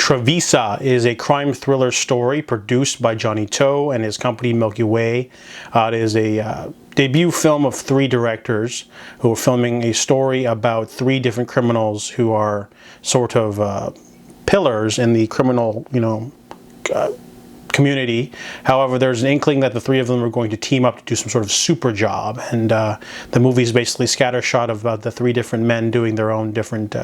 Trivisa is a crime thriller story produced by Johnny To and his company Milky Way. It is a debut film of three directors who are filming a story about three different criminals who are sort of pillars in the criminal, community. However, there's an inkling that the three of them are going to team up to do some sort of super job, and the movie is basically scattershot of the three different men doing their own different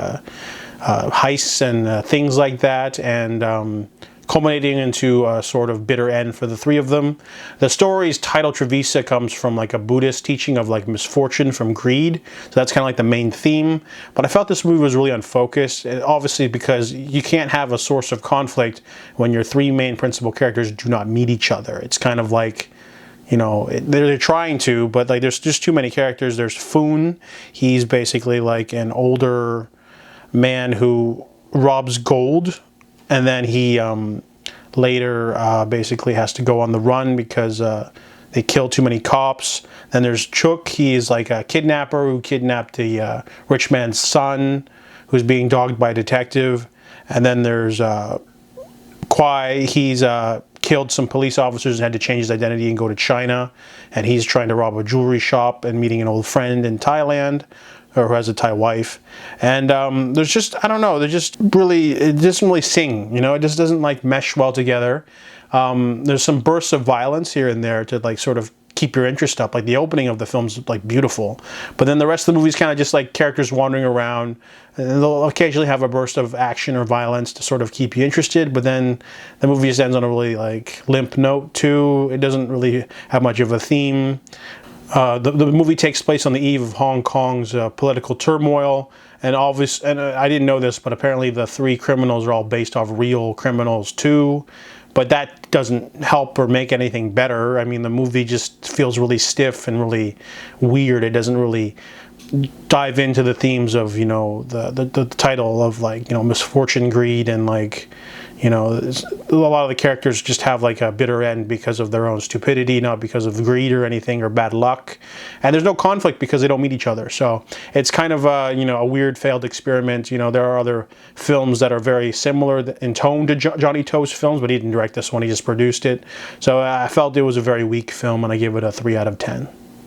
heists and things like that, and culminating into a sort of bitter end for the three of them. The story's title, Trivisa, comes from like a Buddhist teaching of like misfortune from greed. So that's kind of like the main theme. But I felt this movie was really unfocused, obviously because you can't have a source of conflict when your three main principal characters do not meet each other. It's kind of like, they're trying to, but like there's just too many characters. There's Foon. He's basically like an older man who robs gold, and then he later basically has to go on the run because they kill too many cops. Then there's Chook. He's like a kidnapper who kidnapped the rich man's son, who's being dogged by a detective. And then there's Kwai. He's killed some police officers and had to change his identity and go to China. And he's trying to rob a jewelry shop and meeting an old friend in Thailand, or who has a Thai wife. And there's just, I don't know, they're just really, it doesn't really sing, it just doesn't like mesh well together. There's some bursts of violence here and there to like sort of keep your interest up. Like the opening of the film's like beautiful, but then the rest of the movie's kind of just like characters wandering around. And they'll occasionally have a burst of action or violence to sort of keep you interested, but then the movie just ends on a really like limp note too. It doesn't really have much of a theme. The movie takes place on the eve of Hong Kong's political turmoil, and I didn't know this, but apparently the three criminals are all based off real criminals too. But that doesn't help or make anything better. I mean, the movie just feels really stiff and really weird. It doesn't really dive into the themes of the title of like misfortune, greed, and like a lot of the characters just have like a bitter end because of their own stupidity, not because of greed or anything or bad luck. And there's no conflict because they don't meet each other. So it's kind of a weird failed experiment. There are other films that are very similar in tone to Johnny To's films, but he didn't direct this one. He just produced it. So I felt it was a very weak film, and I gave it a 3 out of 10.